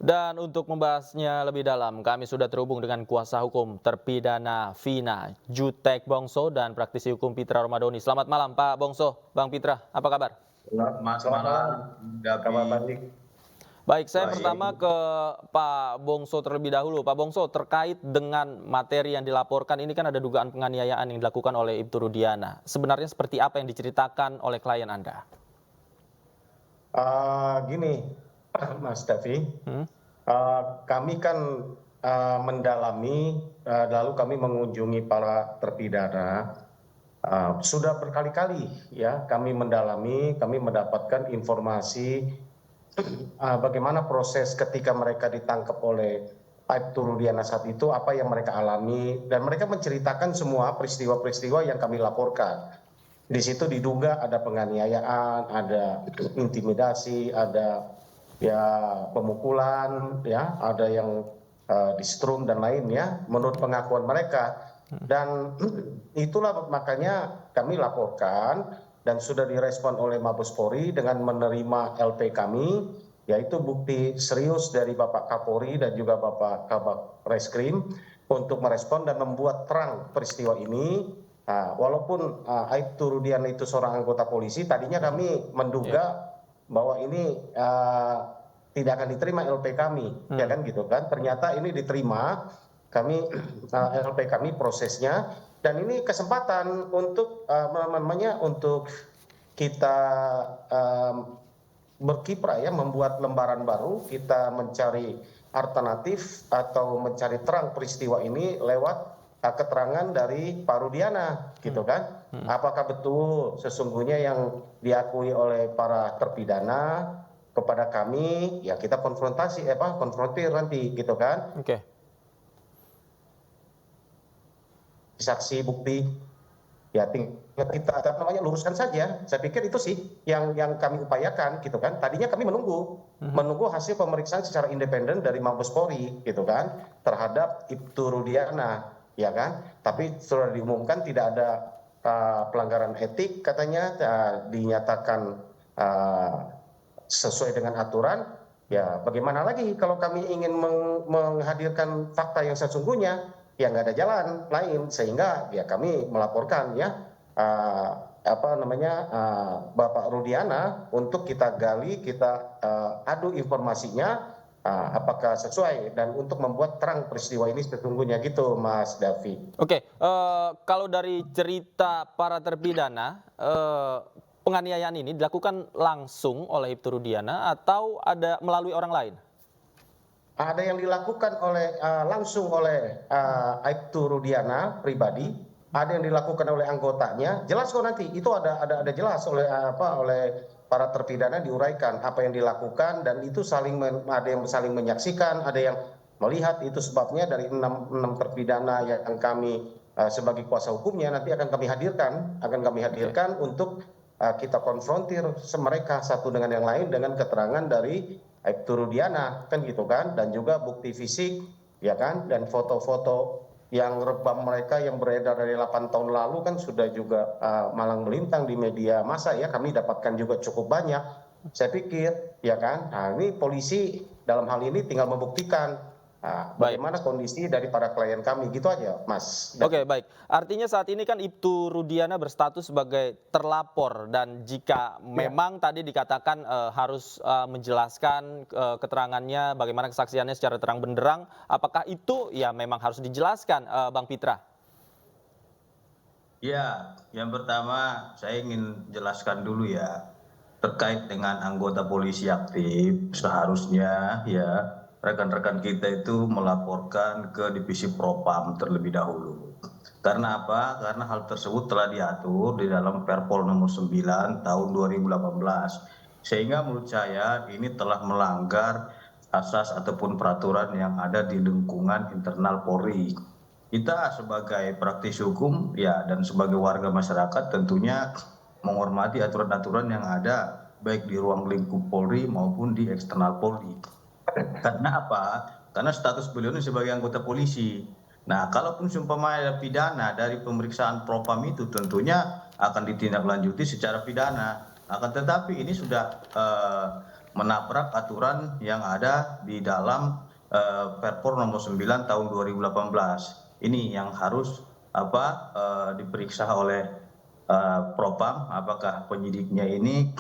Dan untuk membahasnya lebih dalam, kami sudah terhubung dengan kuasa hukum terpidana Vina Jutek Bongso dan praktisi hukum Pitra Romadoni. Selamat malam Pak Bongso, Bang Pitra, apa kabar? Selamat Selamat malam, malam, kabar Gabi. baik. Baik, saya pertama Baik. ke Pak Bongso terlebih dahulu. Pak Bongso, terkait dengan materi yang dilaporkan, ini kan ada dugaan penganiayaan yang dilakukan oleh Ibtu Rudiana. Sebenarnya seperti apa yang diceritakan oleh klien Anda? Gini, Mas Davi, Hmm? kami kan mendalami, lalu kami mengunjungi para terpidana. Sudah berkali-kali ya kami mendalami, kami mendapatkan informasi bagaimana proses ketika mereka ditangkap oleh Aibtu Rudiana saat itu, apa yang mereka alami, dan mereka menceritakan semua peristiwa-peristiwa yang kami laporkan. Di situ diduga ada penganiayaan, ada intimidasi, ada ya pemukulan, ya ada yang distrum dan lainnya menurut pengakuan mereka. Dan itulah makanya kami laporkan dan sudah direspon oleh Mabes Polri dengan menerima LP kami, yaitu bukti serius dari Bapak Kapolri dan juga Bapak Kabak Reskrim untuk merespon dan membuat terang peristiwa ini. Walaupun Aibtu Rudiana itu seorang anggota polisi, tadinya kami menduga bahwa ini tidak akan diterima LP kami, ya kan gitu kan. Ternyata ini diterima, kami LP kami prosesnya, dan ini kesempatan untuk untuk kita berkiprah ya, membuat lembaran baru, kita mencari alternatif atau mencari terang peristiwa ini lewat keterangan dari Pak Rudiana, gitu kan. Apakah betul sesungguhnya yang diakui oleh para terpidana kepada kami, ya kita konfrontir nanti, gitu kan. Oke. Saksi bukti, ya tinggal kita luruskan saja. Saya pikir itu sih yang kami upayakan, gitu kan. Tadinya kami menunggu hasil pemeriksaan secara independen dari Mabes Polri, gitu kan, terhadap Ibtu Rudiana, ya kan. Tapi sudah diumumkan tidak ada pelanggaran etik, katanya dinyatakan sesuai dengan aturan. Ya bagaimana lagi kalau kami ingin menghadirkan fakta yang sesungguhnya, ya nggak ada jalan lain, sehingga ya kami melaporkan ya Bapak Rudiana untuk kita gali, kita adu informasinya apakah sesuai, dan untuk membuat terang peristiwa ini sesungguhnya, gitu Mas Davi. Oke, kalau dari cerita para terpidana, penganiayaan ini dilakukan langsung oleh Ibtu Rudiana atau ada melalui orang lain? Ada yang dilakukan langsung oleh Aibtu Rudiana pribadi, ada yang dilakukan oleh anggotanya. Jelas kok nanti itu ada jelas oleh para terpidana, diuraikan apa yang dilakukan, dan itu ada yang saling menyaksikan, ada yang melihat. Itu sebabnya dari enam terpidana yang kami sebagai kuasa hukumnya nanti akan kami hadirkan untuk kita konfrontir mereka satu dengan yang lain dengan keterangan dari Aibtu Rudiana, kan gitu kan, dan juga bukti fisik, ya kan, dan foto-foto yang rekam mereka yang beredar dari 8 tahun lalu kan sudah juga malang melintang di media massa ya, kami dapatkan juga cukup banyak. Saya pikir, ya kan, ini polisi dalam hal ini tinggal membuktikan bagaimana kondisi dari para klien kami, gitu aja Mas. Oke, baik. Artinya saat ini kan Ibtu Rudiana berstatus sebagai terlapor, dan jika memang tadi dikatakan harus menjelaskan keterangannya, bagaimana kesaksiannya secara terang benderang, apakah itu ya memang harus dijelaskan, Bang Pitra? Ya, yang pertama saya ingin jelaskan dulu ya, terkait dengan anggota polisi aktif, seharusnya ya rekan-rekan kita itu melaporkan ke Divisi Propam terlebih dahulu. Karena apa? Karena hal tersebut telah diatur di dalam Perpol nomor 9 tahun 2018. Sehingga menurut saya ini telah melanggar asas ataupun peraturan yang ada di lingkungan internal Polri. Kita sebagai praktisi hukum ya dan sebagai warga masyarakat tentunya menghormati aturan-aturan yang ada baik di ruang lingkup Polri maupun di eksternal Polri. Karena apa? Karena status beliau ini sebagai anggota polisi. Nah, kalaupun seumpama ada pidana dari pemeriksaan propam itu tentunya akan ditindaklanjuti secara pidana. Akan tetapi ini sudah menabrak aturan yang ada di dalam Perpor nomor 9 tahun 2018. Ini yang harus diperiksa oleh Propam, apakah penyidiknya ini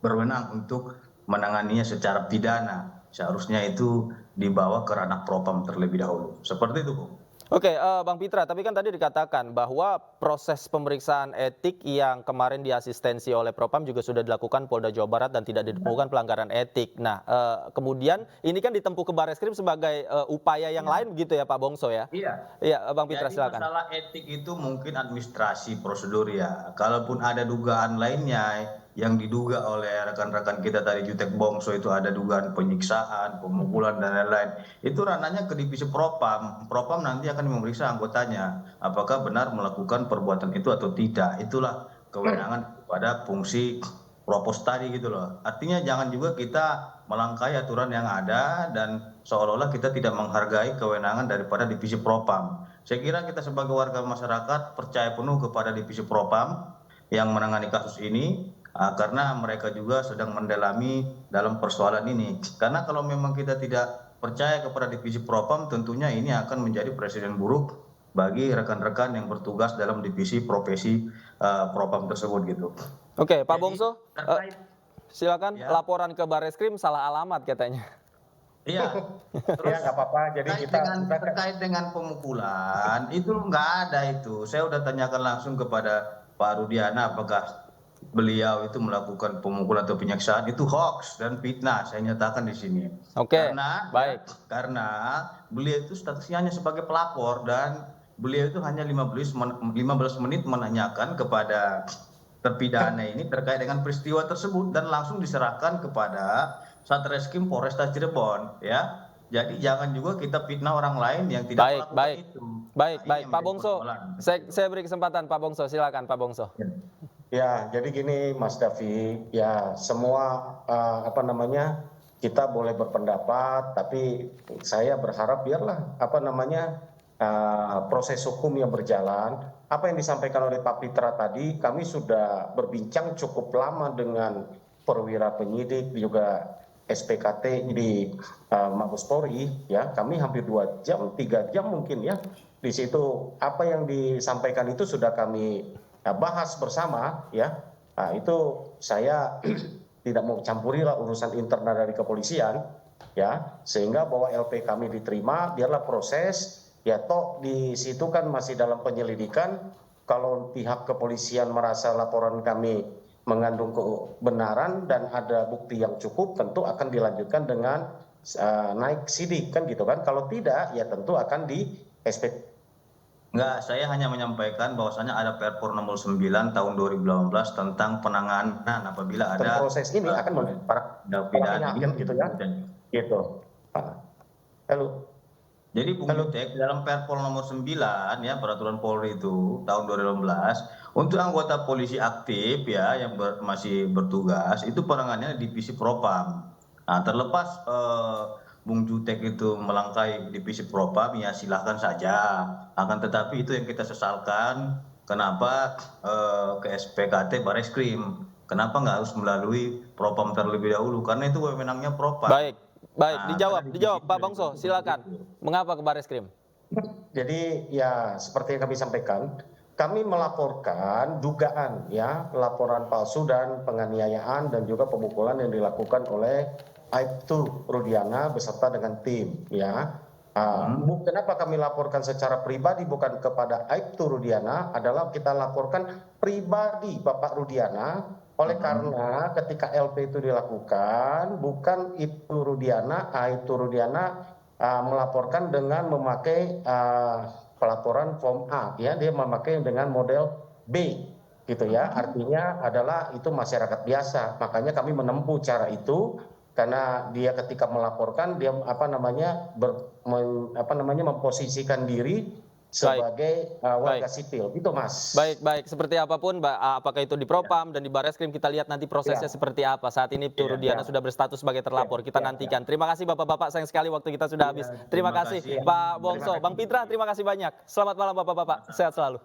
berwenang untuk menanganinya secara pidana. Seharusnya itu dibawa ke ranah Propam terlebih dahulu. Seperti itu, Bu. Oke, Bang Pitra, tapi kan tadi dikatakan bahwa proses pemeriksaan etik yang kemarin diasistensi oleh Propam juga sudah dilakukan Polda Jawa Barat dan tidak ditemukan pelanggaran etik. Nah, kemudian ini kan ditempuh ke Barreskrim sebagai upaya yang lain begitu ya Pak Bongso ya? Iya. Iya, Bang Pitra Jadi silakan. masalah etik itu mungkin administrasi prosedur ya. Kalaupun ada dugaan lainnya yang diduga oleh rekan-rekan kita tadi Jutek Bongso itu ada dugaan penyiksaan, pemukulan dan lain-lain. Itu ranahnya ke divisi Propam. Propam nanti akan memeriksa anggotanya apakah benar melakukan perbuatan itu atau tidak. Itulah kewenangan pada fungsi propos tadi gitu loh. Artinya jangan juga kita melangkahi aturan yang ada dan seolah-olah kita tidak menghargai kewenangan daripada divisi Propam. Saya kira kita sebagai warga masyarakat percaya penuh kepada divisi Propam yang menangani kasus ini karena mereka juga sedang mendalami dalam persoalan ini. Karena kalau memang kita tidak percaya kepada divisi Propam, tentunya ini akan menjadi presiden buruk bagi rekan-rekan yang bertugas dalam divisi profesi Propam tersebut gitu. Oke, Pak Jadi, Bongso, terkait silakan Ya. laporan ke Barreskrim salah alamat katanya. Iya, Ya terus nggak apa-apa. Jadi terkait dengan pemukulan itu nggak ada itu. Saya udah tanyakan langsung kepada Pak Rudiana apakah beliau itu melakukan pemukulan atau penyiksaan, itu hoax dan fitnah. Saya nyatakan di sini. Oke, baik. Karena beliau itu statusnya hanya sebagai pelapor dan beliau itu hanya 15 menit menanyakan kepada terpidana ini terkait dengan peristiwa tersebut dan langsung diserahkan kepada Satreskrim Polresta Cirebon ya. Jadi jangan juga kita fitnah orang lain yang tidak Baik, melakukan baik. itu. Baik, Nah, ini baik. yang Pak menjadi Bongso, persoalan. saya beri kesempatan Pak Bongso. Silakan Pak Bongso. Ya, jadi gini Mas Davi, ya semua kita boleh berpendapat, tapi saya berharap biarlah proses hukum yang berjalan. Apa yang disampaikan oleh Pak Pitra tadi, kami sudah berbincang cukup lama dengan perwira penyidik juga SPKT di Mabes Polri, ya kami hampir 2 jam, 3 jam mungkin ya. Di situ apa yang disampaikan itu sudah kami bahas bersama ya. Nah, itu saya tidak mau campurilah urusan internal dari kepolisian ya, sehingga bahwa LP kami diterima, biarlah proses ya, toh di situ kan masih dalam penyelidikan. Kalau pihak kepolisian merasa laporan kami mengandung kebenaran dan ada bukti yang cukup, tentu akan dilanjutkan dengan naik sidik kan gitu kan. Kalau tidak ya tentu akan di SP. Enggak, saya hanya menyampaikan bahwasanya ada Perpor nomor 9 tahun 2018 tentang penanganan apabila ada proses ini akan para pidana penyakit gitu ya. Gitu. Lalu Jadi Bung Jutek dalam Perpol nomor 9 ya peraturan Polri itu tahun 2018 untuk anggota polisi aktif ya yang masih bertugas itu penanganannya divisi Propam. Nah, terlepas Bung Jutek itu melangkahi divisi Propam ya silahkan saja. Akan tetapi itu yang kita sesalkan kenapa ke SPKT Barreskrim. Kenapa nggak harus melalui Propam terlebih dahulu? Karena itu wewenangnya Propam. Baik, baik. Nah, Dijawab Pak Bongso. Silakan. Mengapa ke Barreskrim? Jadi ya seperti yang kami sampaikan, kami melaporkan dugaan ya laporan palsu dan penganiayaan dan juga pemukulan yang dilakukan oleh Aibtu Rudiana beserta dengan tim ya. Kenapa kami laporkan secara pribadi bukan kepada Aibtu Rudiana, adalah kita laporkan pribadi Bapak Rudiana oleh karena ketika LP itu dilakukan bukan Ibtu Rudiana, Aibtu Rudiana melaporkan dengan memakai pelaporan form A ya, dia memakai dengan model B gitu ya, artinya adalah itu masyarakat biasa. Makanya kami menempuh cara itu karena dia ketika melaporkan dia memposisikan diri sebagai warga sipil gitu Mas. Baik, baik. Seperti apapun, apakah itu di Propam dan di Barreskrim, kita lihat nanti prosesnya seperti apa. Saat ini Ibtu Rudiana sudah berstatus sebagai terlapor. Kita nantikan. Terima kasih Bapak-Bapak. Sayang sekali waktu kita sudah habis. Terima kasih Pak Bongso. Bang Pitra, terima kasih banyak. Selamat malam Bapak-Bapak. Sehat selalu.